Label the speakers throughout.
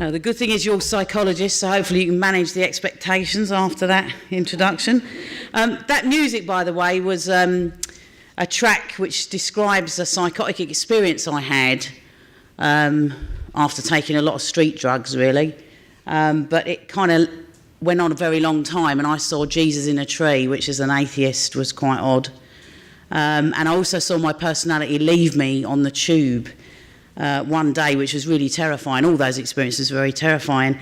Speaker 1: The good thing is you're psychologists, so hopefully you can manage the expectations after that introduction. That music, by the way, was a track which describes a psychotic experience I had after taking a lot of street drugs, really. But it kind of went on a very long time, and I saw Jesus in a tree, which as an atheist was quite odd. And I also saw my personality leave me on the tube one day, which was really terrifying. All those experiences were very terrifying.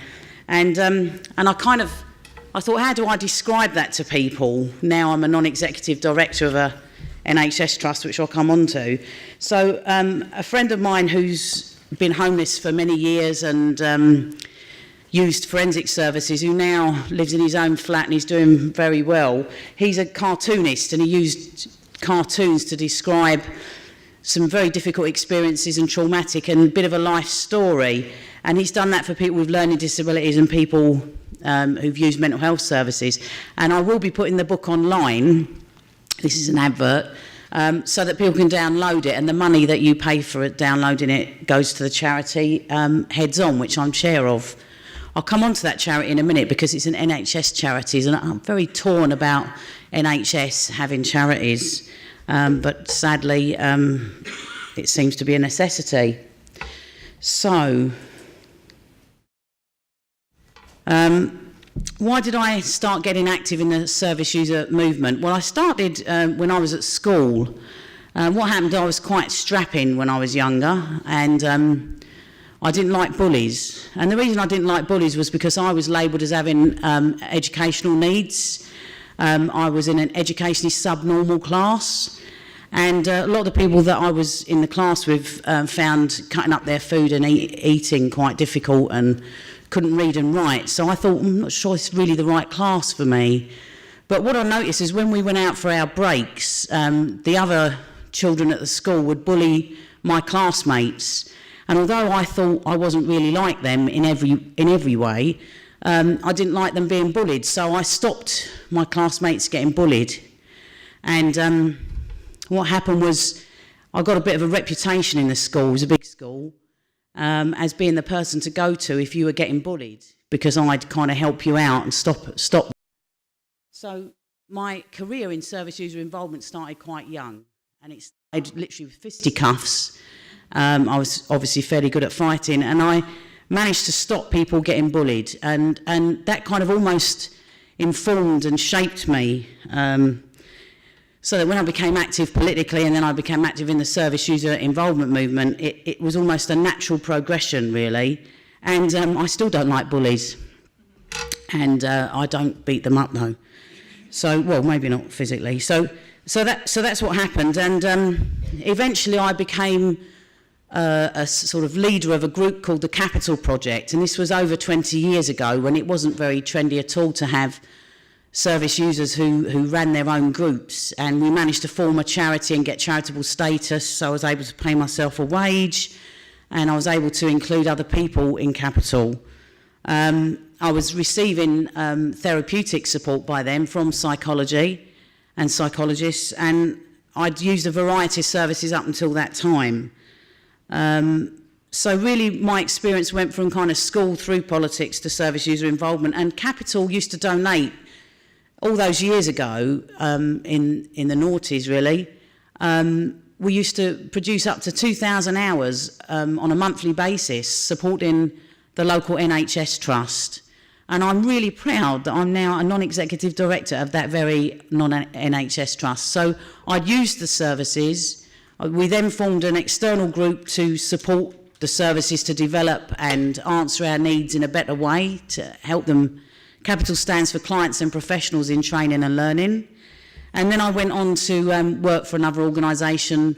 Speaker 1: And I thought, how do I describe that to people? Now I'm a non-executive director of a NHS trust, which I'll come on to. So a friend of mine who's been homeless for many years and used forensic services, who now lives in his own flat and he's doing very well, he's a cartoonist, and he used cartoons to describe some very difficult experiences and traumatic and a bit of a life story. And he's done that for people with learning disabilities and people who've used mental health services. And I will be putting the book online. This is an advert, so that people can download it, and the money that you pay for it, downloading it, goes to the charity Heads On, which I'm chair of. I'll come on to that charity in a minute because it's an NHS charity, and I'm very torn about NHS having charities, but sadly it seems to be a necessity. So, why did I start getting active in the service user movement? Well, I started when I was at school. What happened, I was quite strapping when I was younger, and I didn't like bullies. And the reason I didn't like bullies was because I was labelled as having educational needs. I was in an educationally subnormal class, and a lot of the people that I was in the class with found cutting up their food and eating quite difficult and couldn't read and write. So I thought, I'm not sure it's really the right class for me. But what I noticed is when we went out for our breaks, the other children at the school would bully my classmates. And although I thought I wasn't really like them in every way, I didn't like them being bullied. So I stopped my classmates getting bullied. And what happened was I got a bit of a reputation in the school. It was a big school. As being the person to go to if you were getting bullied, because I'd kind of help you out and stop. So my career in service user involvement started quite young, and it started literally with fisticuffs. I was obviously fairly good at fighting, and I managed to stop people getting bullied, and that kind of almost informed and shaped me. So that when I became active politically and then I became active in the service user involvement movement, it was almost a natural progression, really. And I still don't like bullies. And I don't beat them up, though. So, well, maybe not physically. So that's what happened. And eventually I became a sort of leader of a group called the Capital Project. And this was over 20 years ago, when it wasn't very trendy at all to have service users who ran their own groups, and we managed to form a charity and get charitable status, so I was able to pay myself a wage, and I was able to include other people in Capital. I was receiving therapeutic support by them from psychology and psychologists, and I'd used a variety of services up until that time. So really my experience went from kind of school through politics to service user involvement, and Capital used to donate all those years ago, in the noughties really. We used to produce up to 2,000 hours on a monthly basis supporting the local NHS trust. And I'm really proud that I'm now a non-executive director of that very non-NHS trust. So I'd used the services. We then formed an external group to support the services to develop and answer our needs in a better way, to help them. Capital stands for Clients and Professionals in Training and Learning. And then I went on to work for another organisation,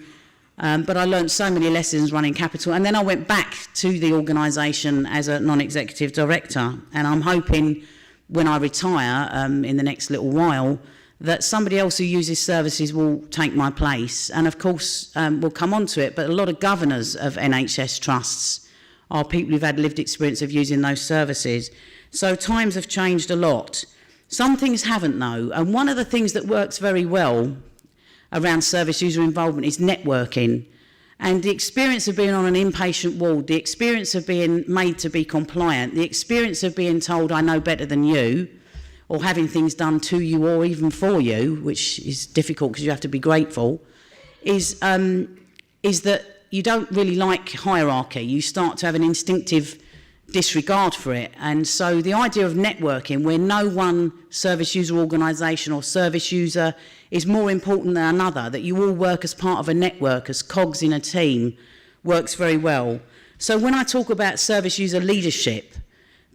Speaker 1: but I learned so many lessons running Capital. And then I went back to the organisation as a non-executive director. And I'm hoping when I retire in the next little while that somebody else who uses services will take my place. And of course, we'll come on to it, but a lot of governors of NHS trusts are people who've had lived experience of using those services. So times have changed a lot. Some things haven't, though. And one of the things that works very well around service user involvement is networking. And the experience of being on an inpatient ward, the experience of being made to be compliant, the experience of being told I know better than you, or having things done to you or even for you, which is difficult because you have to be grateful, is that you don't really like hierarchy. You start to have an instinctive disregard for it. And so the idea of networking, where no one service user organisation or service user is more important than another, that you all work as part of a network, as cogs in a team, works very well. So when I talk about service user leadership,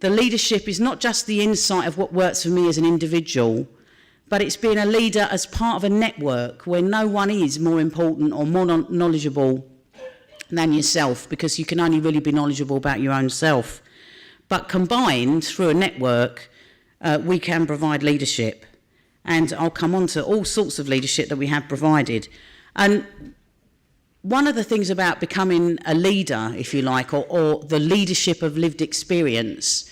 Speaker 1: the leadership is not just the insight of what works for me as an individual, but it's being a leader as part of a network where no one is more important or more knowledgeable than yourself, because you can only really be knowledgeable about your own self. But combined through a network, we can provide leadership. And I'll come on to all sorts of leadership that we have provided. And one of the things about becoming a leader, if you like, or the leadership of lived experience,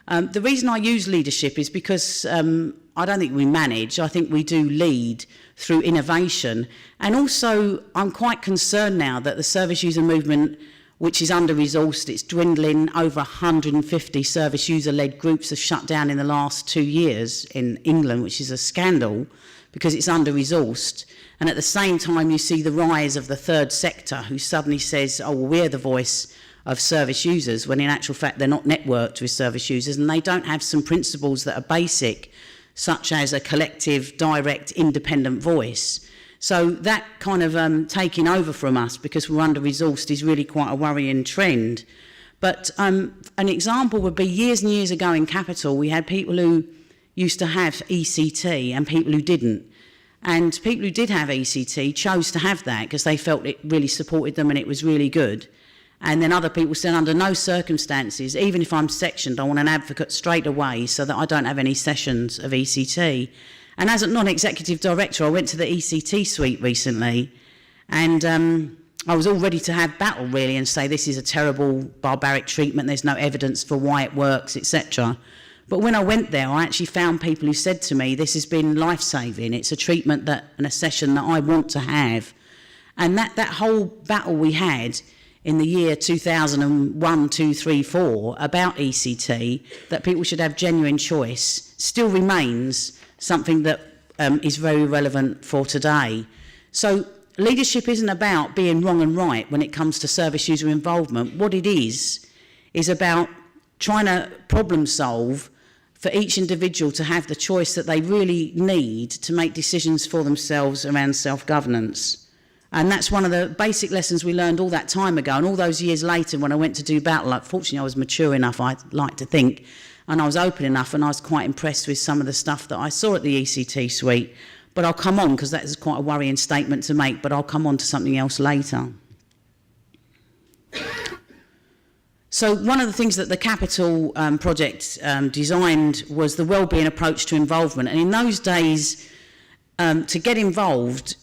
Speaker 1: the reason I use leadership is because I don't think we manage, I think we do lead through innovation. And also, I'm quite concerned now that the service user movement, which is under-resourced, it's dwindling. Over 150 service user-led groups have shut down in the last 2 years in England, which is a scandal because it's under-resourced. And at the same time, you see the rise of the third sector, who suddenly says, oh, well, we're the voice of service users, when in actual fact they're not networked with service users, and they don't have some principles that are basic, such as a collective, direct, independent voice. So that kind of taking over from us because we're under-resourced is really quite a worrying trend. But an example would be years and years ago in Capital, we had people who used to have ECT and people who didn't. And people who did have ECT chose to have that because they felt it really supported them and it was really good. And then other people said, under no circumstances, even if I'm sectioned, I want an advocate straight away so that I don't have any sessions of ECT. And as a non-executive director, I went to the ECT suite recently, and I was all ready to have battle, really, and say this is a terrible, barbaric treatment, there's no evidence for why it works, etc. But when I went there, I actually found people who said to me, this has been life-saving, it's a treatment and a session that I want to have. And that whole battle we had in the year 2001, 2, 3, 4 about ECT, that people should have genuine choice, still remains something that is very relevant for today. So leadership isn't about being wrong and right when it comes to service user involvement. What it is about trying to problem solve for each individual to have the choice that they really need to make decisions for themselves around self-governance. And that's one of the basic lessons we learned all that time ago. And all those years later, when I went to do battle, fortunately I was mature enough, I'd like to think, and I was open enough, and I was quite impressed with some of the stuff that I saw at the ECT suite. But I'll come on, because that is quite a worrying statement to make, but I'll come on to something else later. So one of the things that the Capital project designed was the wellbeing approach to involvement. And in those days, to get involved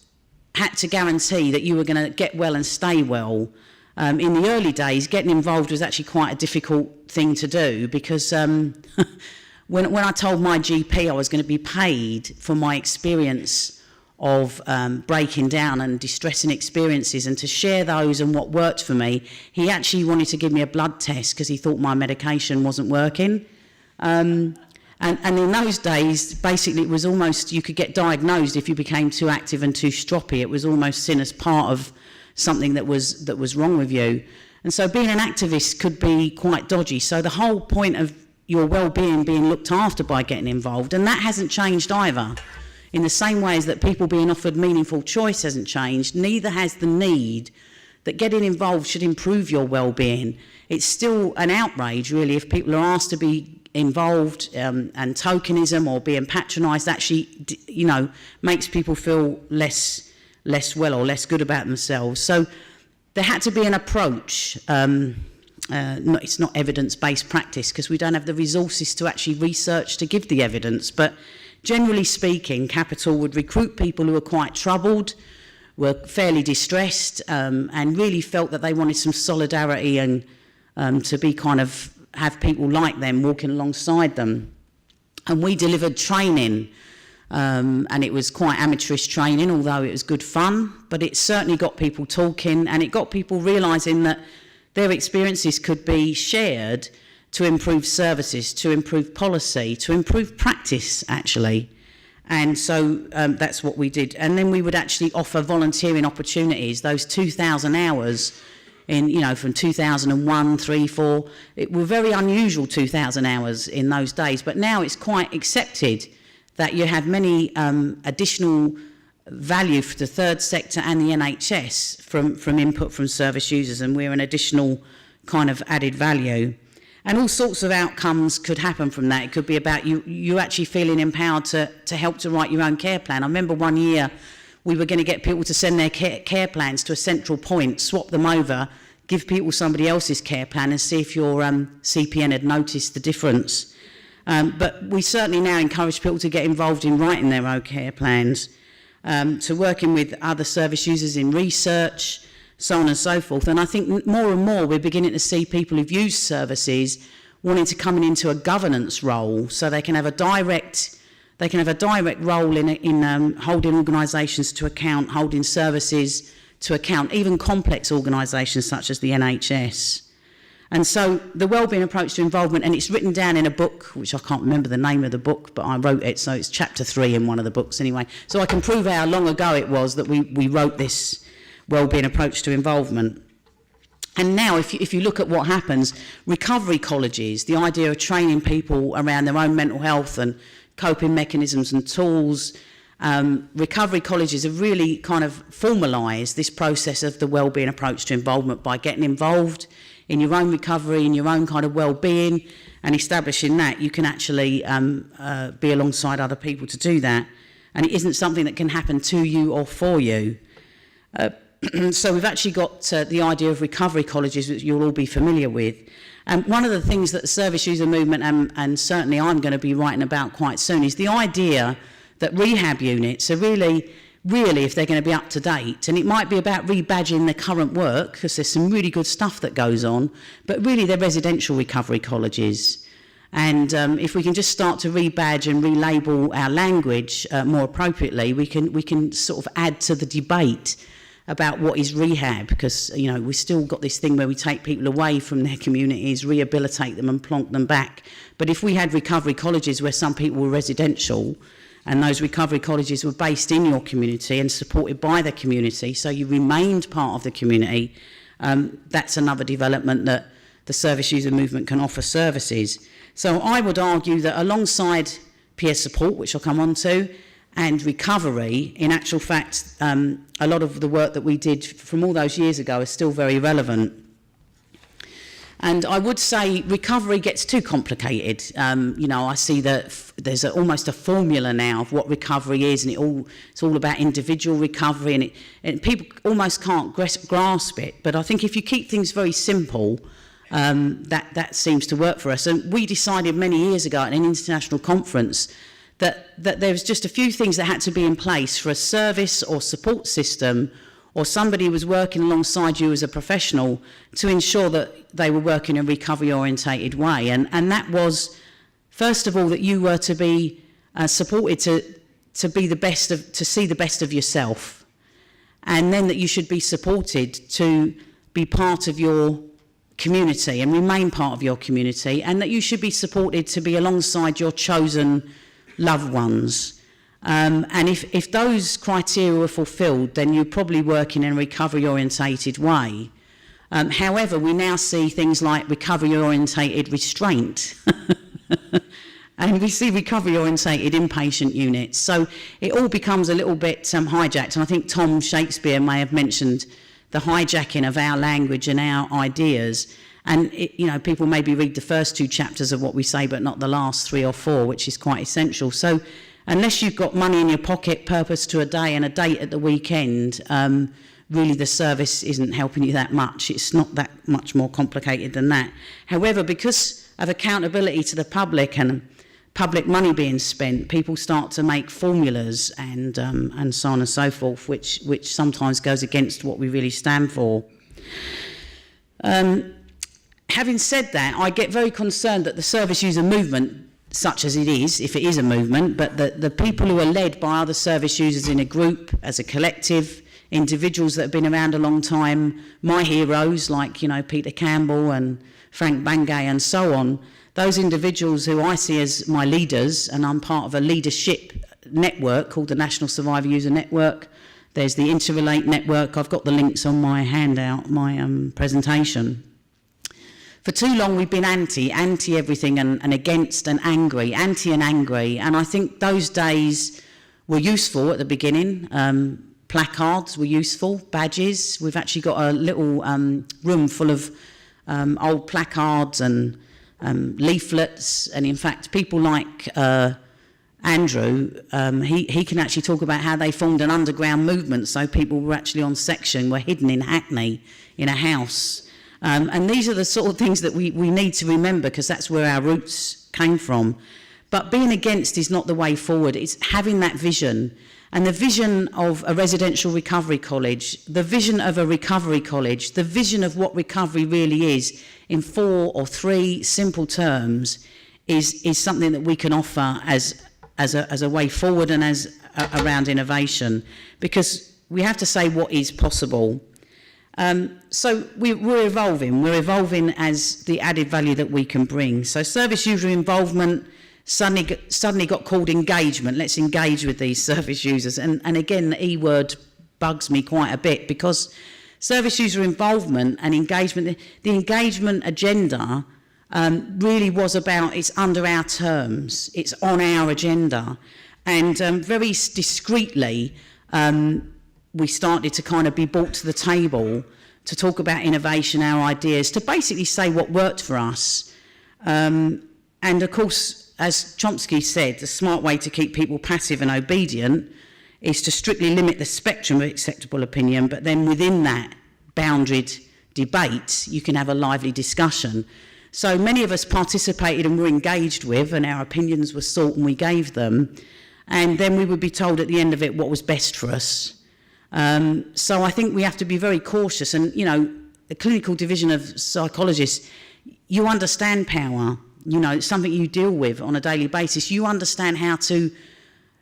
Speaker 1: had to guarantee that you were going to get well and stay well. In the early days, getting involved was actually quite a difficult thing to do because when I told my GP I was going to be paid for my experience of breaking down and distressing experiences and to share those and what worked for me, he actually wanted to give me a blood test because he thought my medication wasn't working. And in those days, basically, it was almost, you could get diagnosed if you became too active and too stroppy. It was almost seen as part of something that was wrong with you. And so being an activist could be quite dodgy. So the whole point of your well-being being looked after by getting involved, and that hasn't changed either. In the same way as that people being offered meaningful choice hasn't changed, neither has the need that getting involved should improve your well-being. It's still an outrage, really, if people are asked to be involved, and tokenism or being patronised actually, makes people feel less well or less good about themselves. So there had to be an approach. It's not evidence-based practice because we don't have the resources to actually research to give the evidence. But generally speaking, Capital would recruit people who were quite troubled, were fairly distressed, and really felt that they wanted some solidarity and to be kind of have people like them walking alongside them. And we delivered training and it was quite amateurish training, although it was good fun, but it certainly got people talking, and it got people realising that their experiences could be shared to improve services, to improve policy, to improve practice, actually. And so that's what we did. And then we would actually offer volunteering opportunities, those 2,000 hours in, you know, from 2001, 3, 4. It were very unusual 2,000 hours in those days, but now it's quite accepted that you have many additional value for the third sector and the NHS from input from service users, and we're an additional kind of added value. And all sorts of outcomes could happen from that. It could be about you actually feeling empowered to help to write your own care plan. I remember one year we were going to get people to send their care plans to a central point, swap them over, give people somebody else's care plan and see if your CPN had noticed the difference. But we certainly now encourage people to get involved in writing their own care plans, to working with other service users in research, so on and so forth. And I think more and more we're beginning to see people who've used services wanting to come into a governance role, so they can have a direct role in holding organisations to account, holding services to account, even complex organisations such as the NHS. And so the wellbeing approach to involvement, and it's written down in a book, which I can't remember the name of the book, but I wrote it, so it's chapter 3 in one of the books anyway. So I can prove how long ago it was that we wrote this wellbeing approach to involvement. And now if you look at what happens, recovery colleges, the idea of training people around their own mental health and coping mechanisms and tools, recovery colleges have really kind of formalised this process of the wellbeing approach to involvement by getting involved in your own recovery, in your own kind of well-being, and establishing that you can actually be alongside other people to do that. And it isn't something that can happen to you or for you. So we've actually got the idea of recovery colleges, which you'll all be familiar with. And one of the things that the service user movement, and certainly I'm going to be writing about quite soon, is the idea that rehab units are really, if they're going to be up to date, and it might be about rebadging the current work, because there's some really good stuff that goes on, but really they're residential recovery colleges. And if we can just start to rebadge and relabel our language more appropriately, we can sort of add to the debate about what is rehab, because, you know, we've still got this thing where we take people away from their communities, rehabilitate them and plonk them back. But if we had recovery colleges where some people were residential, and those recovery colleges were based in your community and supported by the community, so you remained part of the community, that's another development that the service user movement can offer services. So I would argue that alongside peer support, which I'll come on to, and recovery, in actual fact, a lot of the work that we did from all those years ago is still very relevant. And I would say recovery gets too complicated. You know, I see that there's almost a formula now of what recovery is, and it's all about individual recovery, and people almost can't grasp it. But I think if you keep things very simple, that seems to work for us. And we decided many years ago at an international conference that there was just a few things that had to be in place for a service or support system, or somebody who was working alongside you as a professional, to ensure that they were working in a recovery-orientated way. And that was, first of all, that you were to be supported to be the best of, to see the best of yourself, and then that you should be supported to be part of your community and remain part of your community, and that you should be supported to be alongside your chosen loved ones. And if those criteria were fulfilled, then you're probably working in a recovery-orientated way. However, we now see things like recovery-orientated restraint. And we see recovery-orientated inpatient units. So it all becomes a little bit hijacked. And I think Tom Shakespeare may have mentioned the hijacking of our language and our ideas. And, you know, people maybe read the first 2 chapters of what we say, but not the last 3 or 4, which is quite essential. So unless you've got money in your pocket, purpose to a day and a date at the weekend, really the service isn't helping you that much. It's not that much more complicated than that. However, because of accountability to the public and public money being spent, people start to make formulas and so on and so forth, which sometimes goes against what we really stand for. Having said that, I get very concerned that the service user movement such as it is, if it is a movement, but the people who are led by other service users in a group, as a collective, individuals that have been around a long time, my heroes like, Peter Campbell and Frank Bangay and so on, those individuals who I see as my leaders, and I'm part of a leadership network called the National Survivor User Network. There's the Interrelate network. I've got the links on my handout, my presentation. For too long we've been anti everything and against and angry, anti and angry, and I think those days were useful at the beginning. Placards were useful, badges. We've actually got a little room full of old placards and leaflets, and in fact people like Andrew, he can actually talk about how they formed an underground movement, so people were actually on section, were hidden in Hackney in a house. And these are the sort of things that we need to remember, because that's where our roots came from. But being against is not the way forward. It's having that vision. And the vision of a residential recovery college, the vision of a recovery college, the vision of what recovery really is in 4 or 3 simple terms is something that we can offer as a way forward and as around innovation, because we have to say what is possible. So we're evolving as the added value that we can bring. So service user involvement suddenly got called engagement. Let's engage with these service users. And again, the E word bugs me quite a bit, because service user involvement and engagement, the engagement agenda really was about, it's under our terms, it's on our agenda. And very discreetly, we started to kind of be brought to the table to talk about innovation, our ideas, to basically say what worked for us. And of course, as Chomsky said, the smart way to keep people passive and obedient is to strictly limit the spectrum of acceptable opinion, but then within that boundaried debate, you can have a lively discussion. So many of us participated and were engaged with, and our opinions were sought and we gave them, and then we would be told at the end of it what was best for us. So I think we have to be very cautious, and the clinical division of psychologists, you understand power, it's something you deal with on a daily basis. You understand how to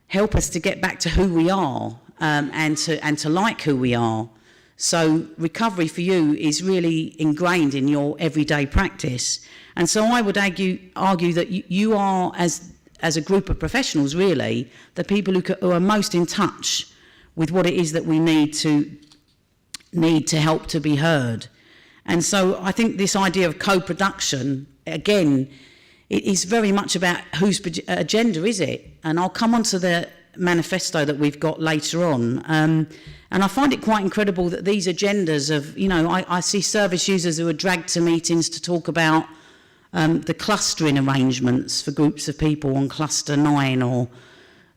Speaker 1: help us to get back to who we are, and to like who we are. So recovery for you is really ingrained in your everyday practice. And so I would argue that you are, as a group of professionals really, the people who are most in touch with what it is that we need to help to be heard. And so I think this idea of co-production, again, it is very much about whose agenda is it. And I'll come on to the manifesto that we've got later on. And I find it quite incredible that these agendas of, I see service users who are dragged to meetings to talk about the clustering arrangements for groups of people on cluster 9 or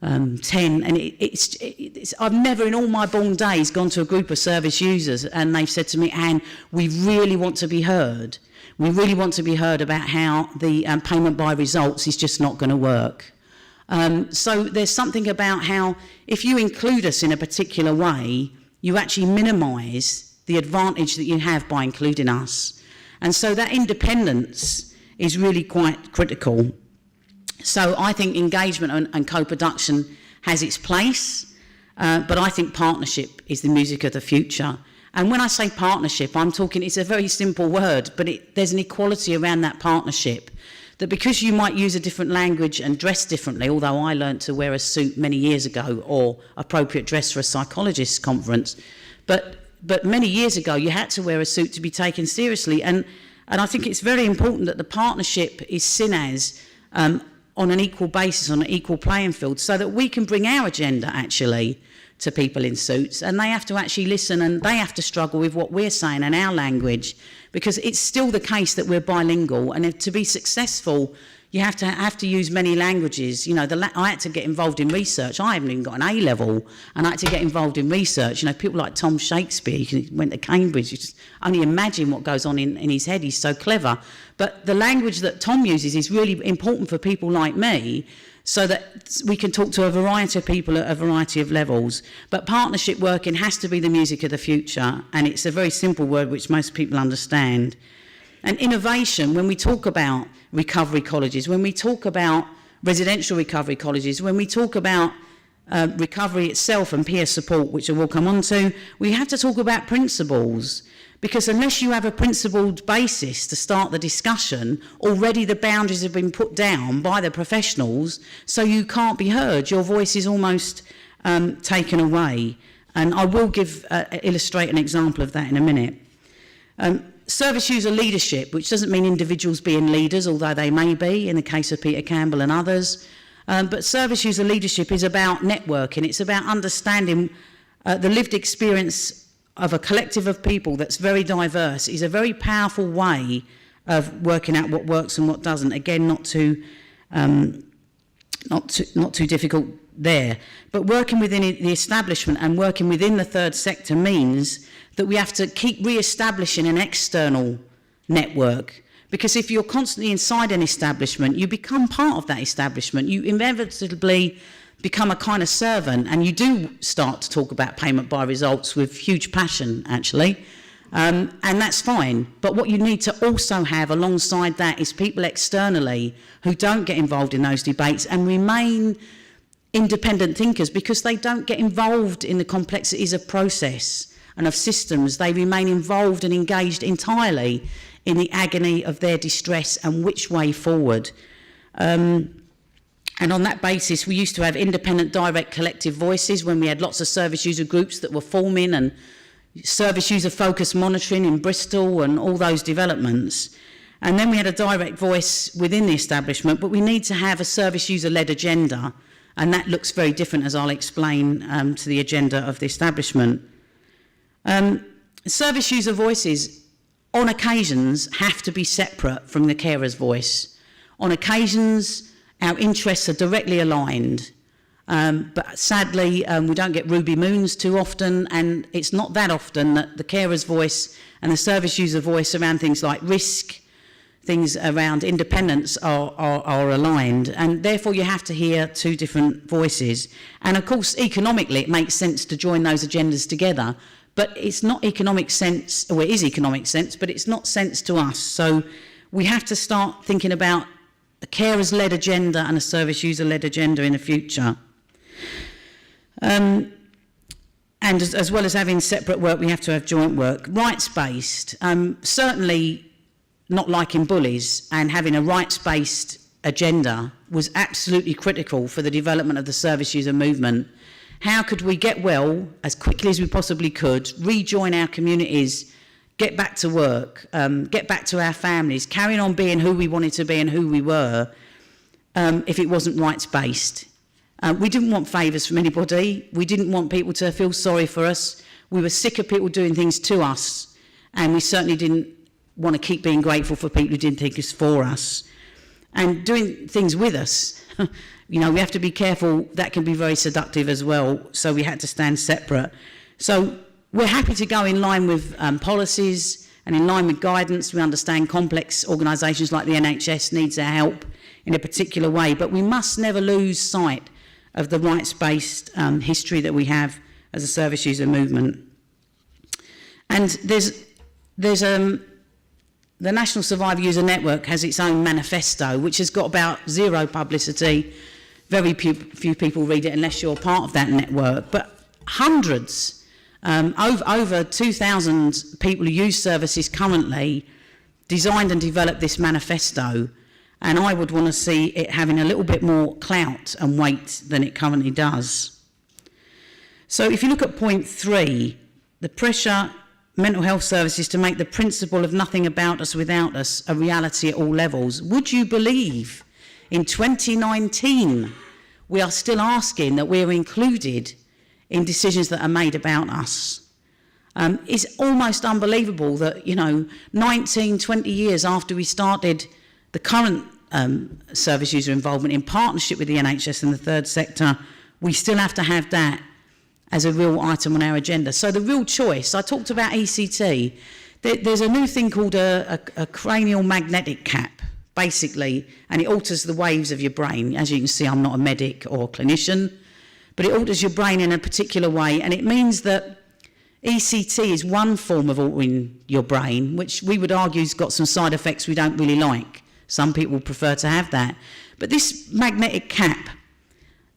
Speaker 1: 10, and it's I've never in all my born days gone to a group of service users and they've said to me, Anne, we really want to be heard. We really want to be heard about how the payment by results is just not going to work. So there's something about how if you include us in a particular way, you actually minimise the advantage that you have by including us. And so that independence is really quite critical. So I think engagement and co-production has its place, but I think partnership is the music of the future. And when I say partnership, I'm talking, it's a very simple word, but there's an equality around that partnership. That because you might use a different language and dress differently, although I learned to wear a suit many years ago, or appropriate dress for a psychologist's conference, but many years ago you had to wear a suit to be taken seriously. And I think it's very important that the partnership is seen as on an equal basis, on an equal playing field, so that we can bring our agenda actually to people in suits, and they have to actually listen and they have to struggle with what we're saying and our language, because it's still the case that we're bilingual, and to be successful you have to use many languages. I had to get involved in research. I haven't even got an A level, and I had to get involved in research. People like Tom Shakespeare, he went to Cambridge. You just only imagine what goes on in his head. He's so clever. But the language that Tom uses is really important for people like me, so that we can talk to a variety of people at a variety of levels. But partnership working has to be the music of the future, and it's a very simple word which most people understand. And innovation, when we talk about recovery colleges, when we talk about residential recovery colleges, when we talk about recovery itself and peer support, which I will come on to, we have to talk about principles. Because unless you have a principled basis to start the discussion, already the boundaries have been put down by the professionals, so you can't be heard. Your voice is almost taken away. And I will illustrate an example of that in a minute. Service user leadership, which doesn't mean individuals being leaders, although they may be in the case of Peter Campbell and others. But service user leadership is about networking. It's about understanding the lived experience of a collective of people that's very diverse. Is a very powerful way of working out what works and what doesn't. Again, not too difficult there. But working within the establishment and working within the third sector means that we have to keep re-establishing an external network. Because if you're constantly inside an establishment, you become part of that establishment. You inevitably become a kind of servant, and you do start to talk about payment by results with huge passion, actually. And that's fine. But what you need to also have alongside that is people externally who don't get involved in those debates and remain independent thinkers, because they don't get involved in the complexities of process and of systems. They remain involved and engaged entirely in the agony of their distress and which way forward. And on that basis, we used to have independent, direct, collective voices when we had lots of service user groups that were forming, and service user focused monitoring in Bristol and all those developments. And then we had a direct voice within the establishment, but we need to have a service user-led agenda, and that looks very different, as I'll explain, to the agenda of the establishment. Service user voices, on occasions, have to be separate from the carer's voice. On occasions, our interests are directly aligned, but sadly we don't get ruby moons too often, and it's not that often that the carer's voice and the service user voice around things like risk, things around independence are aligned, and therefore you have to hear two different voices. And of course economically it makes sense to join those agendas together, but it's not economic sense, or it is economic sense, but it's not sense to us. So we have to start thinking about a carers-led agenda and a service user-led agenda in the future. And as well as having separate work, we have to have joint work. Rights-based, certainly not liking bullies, and having a rights-based agenda was absolutely critical for the development of the service user movement. How could we get well as quickly as we possibly could, rejoin our communities, get back to work, get back to our families, carrying on being who we wanted to be and who we were, if it wasn't rights-based. We didn't want favours from anybody. We didn't want people to feel sorry for us. We were sick of people doing things to us, and we certainly didn't want to keep being grateful for people who did things for us. And doing things with us, we have to be careful. That can be very seductive as well, so we had to stand separate. So we're happy to go in line with policies and in line with guidance. We understand complex organisations like the NHS needs our help in a particular way, but we must never lose sight of the rights-based history that we have as a service user movement. And the National Survivor User Network has its own manifesto, which has got about zero publicity. Very few people read it unless you're part of that network, but hundreds, over 2,000 people who use services currently designed and developed this manifesto, and I would want to see it having a little bit more clout and weight than it currently does. So if you look at point 3, the pressure mental health services to make the principle of nothing about us without us a reality at all levels. Would you believe in 2019 we are still asking that we're included in decisions that are made about us? It's almost unbelievable that, 19, 20 years after we started the current service user involvement in partnership with the NHS and the third sector, we still have to have that as a real item on our agenda. So the real choice, I talked about ECT. There's a new thing called a cranial magnetic cap, basically, and it alters the waves of your brain. As you can see, I'm not a medic or a clinician, but it alters your brain in a particular way, and it means that ECT is one form of altering your brain, which we would argue has got some side effects we don't really like. Some people prefer to have that. But this magnetic cap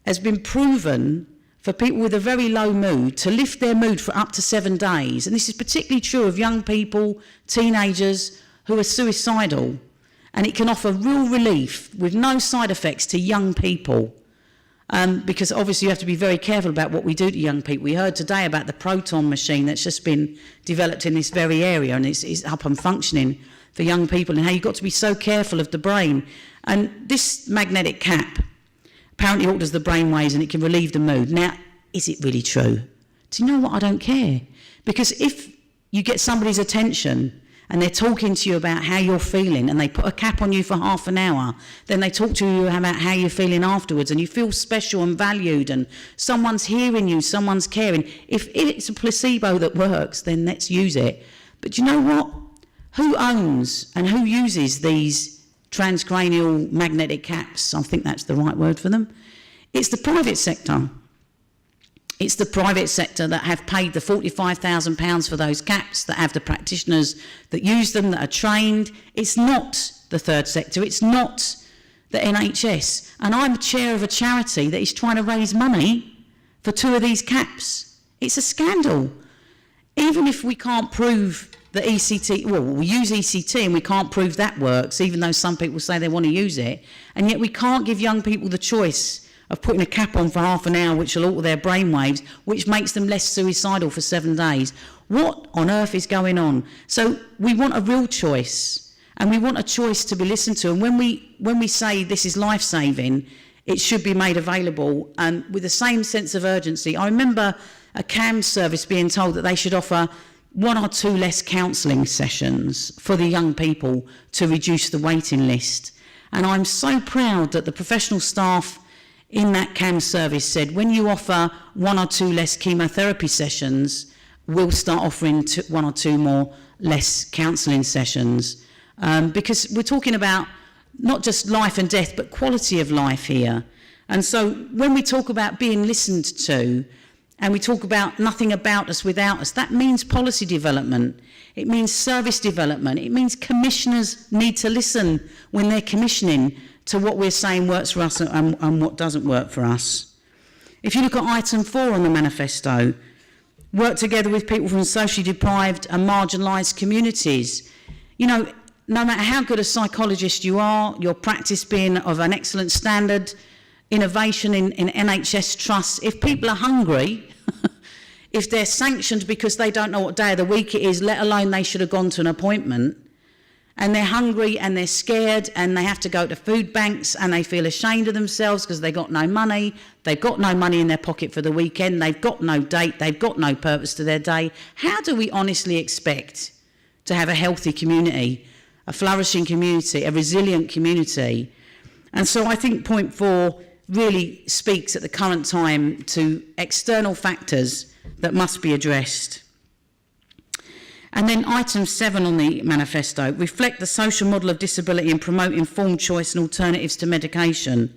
Speaker 1: has been proven for people with a very low mood to lift their mood for up to 7 days. And this is particularly true of young people, teenagers who are suicidal. And it can offer real relief with no side effects to young people. Because obviously you have to be very careful about what we do to young people. We heard today about the proton machine that's just been developed in this very area, and it's up and functioning for young people, and how you've got to be so careful of the brain. And this magnetic cap apparently alters the brain waves and it can relieve the mood. Now, is it really true? Do you know what? I don't care. Because if you get somebody's attention and they're talking to you about how you're feeling, and they put a cap on you for half an hour, then they talk to you about how you're feeling afterwards, and you feel special and valued, and someone's hearing you, someone's caring. If it's a placebo that works, then let's use it. But do you know what? Who owns and who uses these transcranial magnetic caps? I think that's the right word for them. It's the private sector. It's the private sector that have paid the £45,000 for those caps, that have the practitioners that use them, that are trained. It's not the third sector. It's not the NHS. And I'm chair of a charity that is trying to raise money for 2 of these caps. It's a scandal. Even if we can't prove that ECT, well, we use ECT and we can't prove that works, even though some people say they want to use it, and yet we can't give young people the choice of putting a cap on for half an hour, which will alter their brainwaves, which makes them less suicidal for 7 days. What on earth is going on? So we want a real choice, and we want a choice to be listened to. And when we say this is life-saving, it should be made available, and with the same sense of urgency. I remember a CAM service being told that they should offer 1 or 2 less counselling sessions for the young people to reduce the waiting list. And I'm so proud that the professional staff in that CAM service said, when you offer 1 or 2 less chemotherapy sessions, we'll start offering 1 or 2 more less counselling sessions. Because we're talking about not just life and death, but quality of life here. And so when we talk about being listened to, and we talk about nothing about us without us, that means policy development. It means service development. It means commissioners need to listen when they're commissioning to what we're saying works for us and what doesn't work for us. If you look at item 4 on the manifesto, work together with people from socially deprived and marginalised communities. You know, no matter how good a psychologist you are, your practice being of an excellent standard, innovation in NHS trusts, if people are hungry, if they're sanctioned because they don't know what day of the week it is, let alone they should have gone to an appointment, and they're hungry and they're scared and they have to go to food banks and they feel ashamed of themselves because they've got no money in their pocket for the weekend, they've got no date, they've got no purpose to their day, how do we honestly expect to have a healthy community, a flourishing community, a resilient community? And so I think point 4 really speaks at the current time to external factors that must be addressed. And then item 7 on the manifesto, reflect the social model of disability and promote informed choice and alternatives to medication.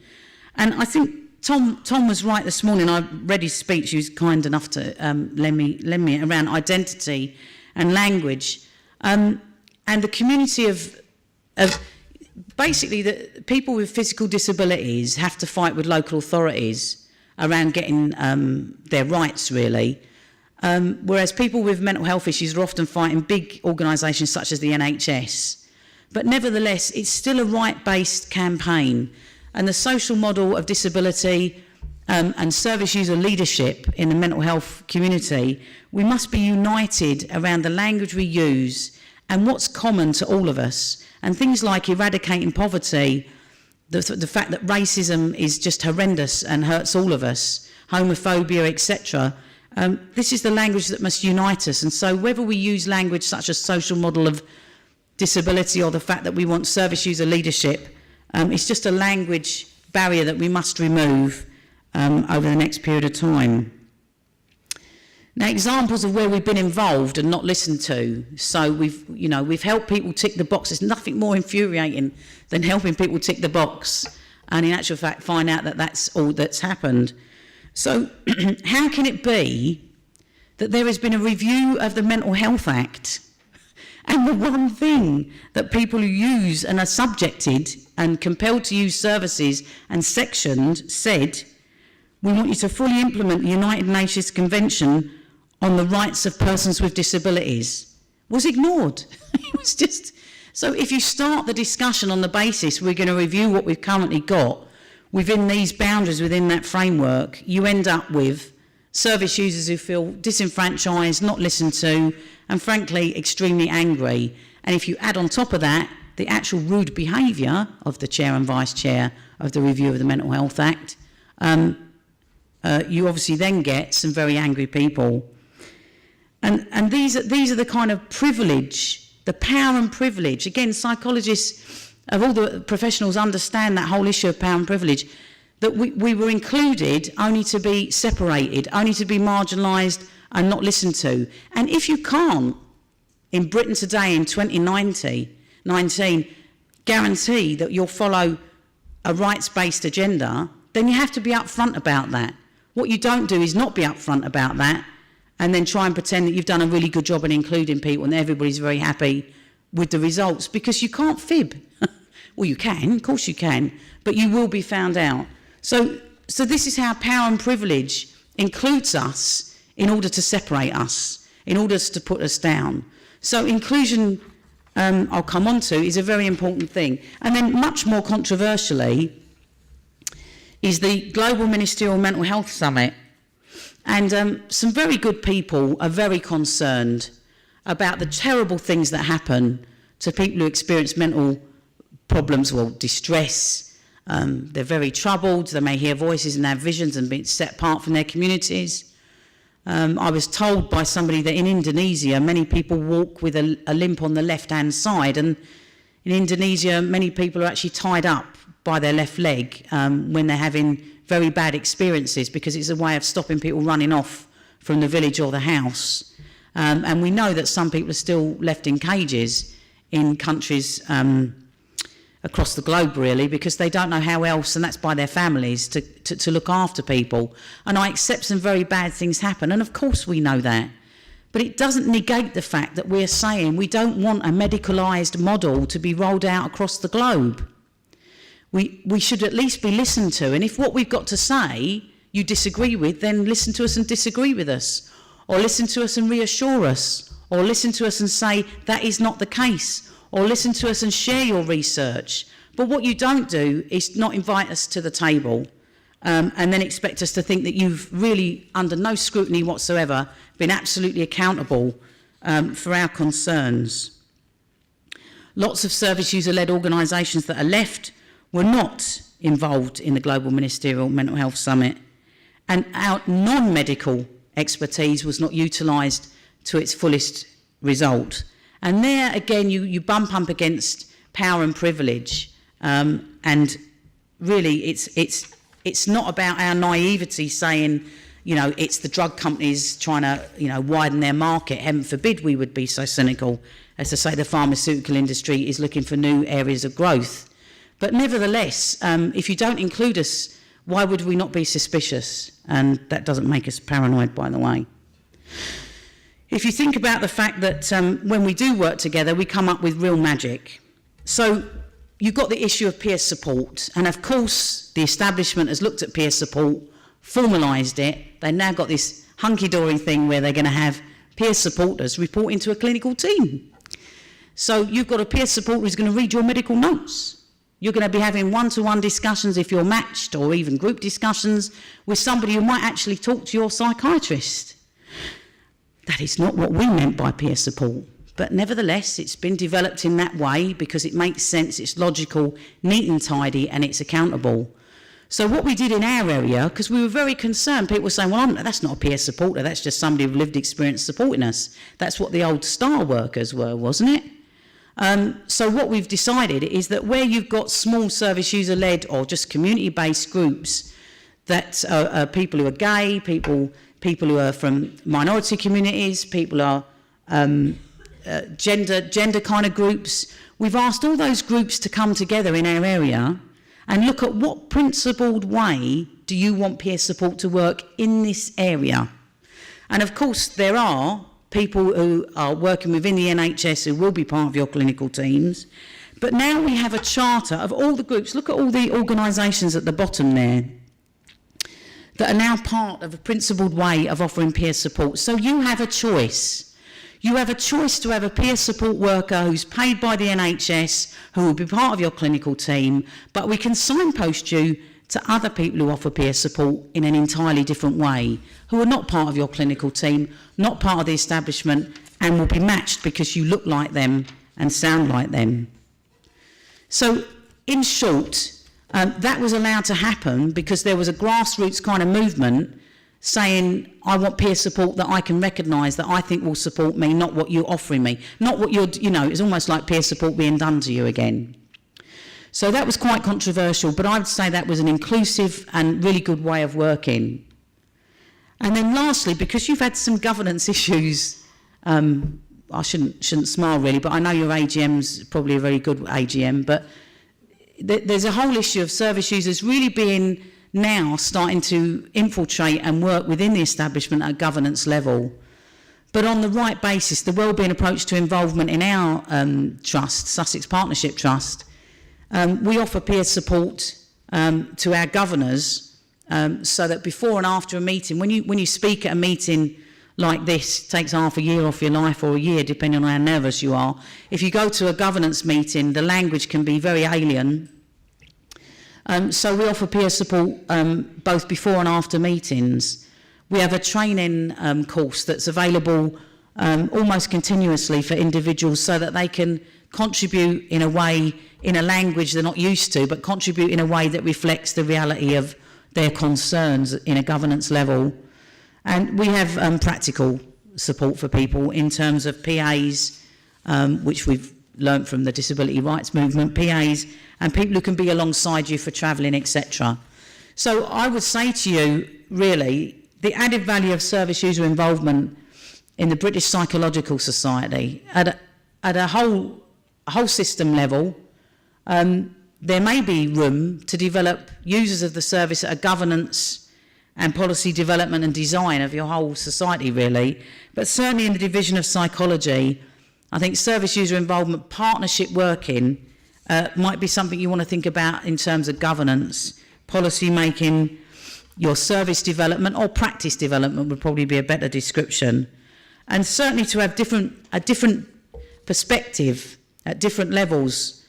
Speaker 1: And I think Tom was right this morning. I read his speech. He was kind enough to lend me around identity and language. And the community of basically, the people with physical disabilities have to fight with local authorities around getting their rights, really. Whereas people with mental health issues are often fighting big organisations such as the NHS. But nevertheless, it's still a right-based campaign. And the social model of disability and service user leadership in the mental health community, we must be united around the language we use and what's common to all of us. And things like eradicating poverty, the fact that racism is just horrendous and hurts all of us, homophobia, etc. This is the language that must unite us. And so whether we use language such as social model of disability or the fact that we want service user leadership, it's just a language barrier that we must remove over the next period of time. Now, examples of where we've been involved and not listened to. So we've helped people tick the box. There's nothing more infuriating than helping people tick the box and in actual fact find out that that's all that's happened. So how can it be that there has been a review of the Mental Health Act And the one thing that people who use and are subjected and compelled to use services and sectioned said, we want you to fully implement the United Nations Convention on the Rights of Persons with Disabilities, was ignored. It was just... So if you start the discussion on the basis we're going to review what we've currently got within these boundaries, within that framework, you end up with service users who feel disenfranchised, not listened to, and frankly extremely angry. And if you add on top of that the actual rude behaviour of the chair and vice chair of the review of the Mental Health Act, you obviously then get some very angry people. And these are the kind of privilege, the power and privilege. Again, psychologists of all the professionals understand that whole issue of power and privilege, that we were included only to be separated, only to be marginalised and not listened to. And if you can't, in Britain today in 2019, guarantee that you'll follow a rights-based agenda, then you have to be upfront about that. What you don't do is not be upfront about that and then try and pretend that you've done a really good job in including people and everybody's very happy with the results, because you can't fib. Well, you can, of course you can, but you will be found out. So this is how power and privilege includes us in order to separate us, in order to put us down. So inclusion, I'll come on to, is a very important thing. And then much more controversially is the Global Ministerial Mental Health Summit. And some very good people are very concerned about the terrible things that happen to people who experience mental problems, well, distress. They're very troubled. They may hear voices and have visions and be set apart from their communities. I was told by somebody that in Indonesia, many people walk with a limp on the left-hand side. And in Indonesia, many people are actually tied up by their left leg when they're having very bad experiences, because it's a way of stopping people running off from the village or the house. And we know that some people are still left in cages in countries across the globe, really, because they don't know how else, and that's by their families, to look after people. And I accept some very bad things happen, and of course we know that. But it doesn't negate the fact that we're saying we don't want a medicalised model to be rolled out across the globe. We should at least be listened to, and if what we've got to say you disagree with, then listen to us and disagree with us, or listen to us and reassure us, or listen to us and say that is not the case, or listen to us and share your research. But what you don't do is not invite us to the table and then expect us to think that you've really, under no scrutiny whatsoever, been absolutely accountable for our concerns. Lots of service user-led organisations that are left were not involved in the Global Ministerial Mental Health Summit, and our non-medical expertise was not utilised to its fullest result. And there, again, you bump up against power and privilege, and really it's not about our naivety saying, you know, it's the drug companies trying to, you know, widen their market. Heaven forbid we would be so cynical as to say the pharmaceutical industry is looking for new areas of growth. But nevertheless, if you don't include us, why would we not be suspicious? And that doesn't make us paranoid, by the way. If you think about the fact that when we do work together, we come up with real magic. So you've got the issue of peer support. And of course, the establishment has looked at peer support, formalised it. They've now got this hunky-dory thing where they're going to have peer supporters report into a clinical team. So you've got a peer supporter who's going to read your medical notes. You're going to be having one-to-one discussions, if you're matched, or even group discussions with somebody who might actually talk to your psychiatrist. That is not what we meant by peer support. But nevertheless, it's been developed in that way because it makes sense, it's logical, neat and tidy, and it's accountable. So what we did in our area, because we were very concerned, people were saying, well, that's not a peer supporter, that's just somebody with lived experience supporting us. That's what the old star workers were, wasn't it? So what we've decided is that where you've got small service user-led or just community-based groups, that are people who are gay, people who are from minority communities, people who are gender kind of groups, we've asked all those groups to come together in our area and look at what principled way do you want peer support to work in this area. And of course there are people who are working within the NHS who will be part of your clinical teams. But now we have a charter of all the groups. Look at all the organisations at the bottom there that are now part of a principled way of offering peer support. So you have a choice. You have a choice to have a peer support worker who's paid by the NHS, who will be part of your clinical team, but we can signpost you to other people who offer peer support in an entirely different way, who are not part of your clinical team, not part of the establishment, and will be matched because you look like them and sound like them. So, in short, that was allowed to happen because there was a grassroots kind of movement saying, I want peer support that I can recognise, that I think will support me, not what you're offering me. Not what you're, it's almost like peer support being done to you again. So that was quite controversial, but I would say that was an inclusive and really good way of working. And then lastly, because you've had some governance issues, I shouldn't smile really, but I know your AGM's probably a very good AGM, but there's a whole issue of service users really being now starting to infiltrate and work within the establishment at a governance level. But on the right basis, the wellbeing approach to involvement in our trust, Sussex Partnership Trust, we offer peer support to our governors so that before and after a meeting, when you speak at a meeting like this, it takes half a year off your life or a year, depending on how nervous you are. If you go to a governance meeting, the language can be very alien. So we offer peer support both before and after meetings. We have a training course that's available almost continuously for individuals so that they can contribute in a way, in a language they're not used to, but contribute in a way that reflects the reality of their concerns in a governance level. And we have practical support for people in terms of PAs, which we've learnt from the disability rights movement, PAs, and people who can be alongside you for travelling, etc. So I would say to you, really, the added value of service user involvement in the British Psychological Society at a whole system level, there may be room to develop users of the service at a governance and policy development and design of your whole society, really. But certainly in the division of psychology, I think service user involvement, partnership working, might be something you want to think about in terms of governance, policy making, your service development, or practice development would probably be a better description. And certainly to have a different perspective at different levels,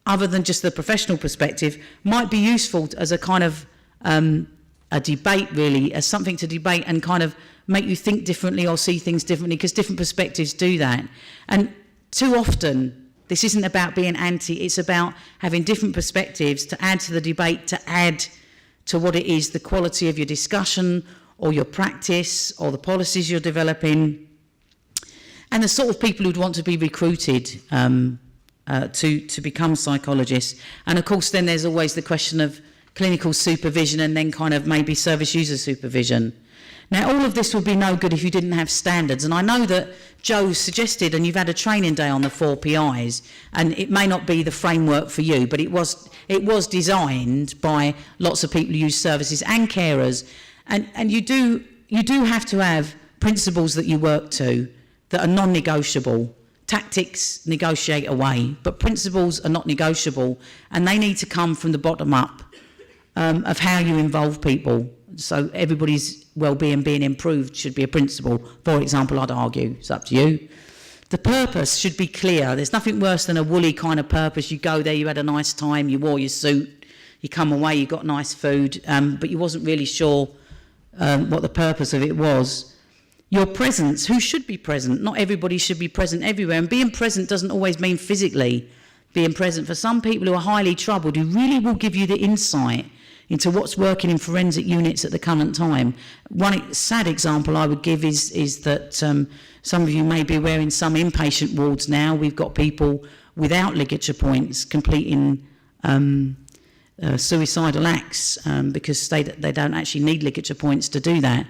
Speaker 1: other than just the professional perspective, might be useful as a kind of a debate, really, as something to debate and kind of make you think differently or see things differently, because different perspectives do that. And too often, this isn't about being anti, it's about having different perspectives to add to the debate, to add to what it is, the quality of your discussion or your practice or the policies you're developing, and the sort of people who'd want to be recruited to become psychologists. And of course, then there's always the question of clinical supervision and then kind of maybe service user supervision. Now, all of this would be no good if you didn't have standards. And I know that Joe suggested, and you've had a training day on the 4 PIs, and it may not be the framework for you, but it was designed by lots of people who use services and carers. And you do have to have principles that you work to that are non-negotiable. Tactics negotiate away, but principles are not negotiable, and they need to come from the bottom up of how you involve people. So everybody's well-being being improved should be a principle. For example, I'd argue, it's up to you. The purpose should be clear. There's nothing worse than a woolly kind of purpose. You go there, you had a nice time, you wore your suit, you come away, you got nice food, but you wasn't really sure what the purpose of it was. Your presence, who should be present? Not everybody should be present everywhere. And being present doesn't always mean physically being present. For some people who are highly troubled, who really will give you the insight into what's working in forensic units at the current time. One sad example I would give is that some of you may be aware in some inpatient wards now, we've got people without ligature points completing suicidal acts because they don't actually need ligature points to do that.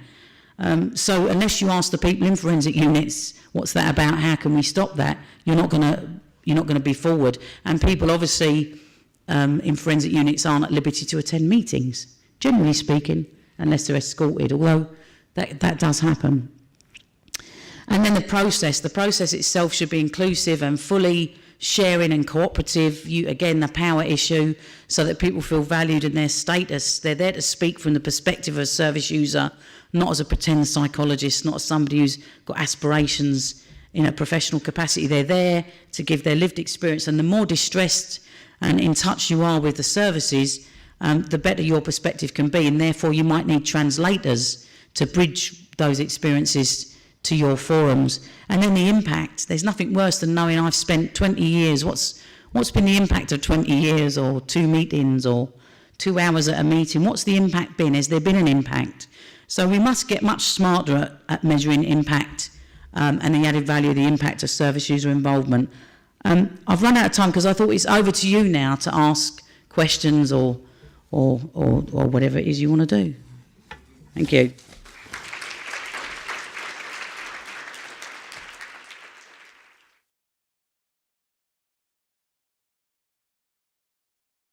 Speaker 1: So unless you ask the people in forensic units, what's that about, how can we stop that, you're not going to be forward. And people obviously in forensic units aren't at liberty to attend meetings, generally speaking, unless they're escorted, although that does happen. And then the process itself should be inclusive and fully sharing and cooperative. Again, the power issue, so that people feel valued in their status. They're there to speak from the perspective of a service user, not as a pretend psychologist, not as somebody who's got aspirations in a professional capacity. They're there to give their lived experience, and the more distressed and in touch you are with the services, the better your perspective can be, and therefore you might need translators to bridge those experiences to your forums. And then the impact. There's nothing worse than knowing I've spent 20 years. What's been the impact of 20 years, or 2 meetings, or 2 hours at a meeting? What's the impact been? Has there been an impact? So we must get much smarter at measuring impact and the added value of the impact of service user involvement. I've run out of time because I thought it's over to you now to ask questions or whatever it is you want to do. Thank you.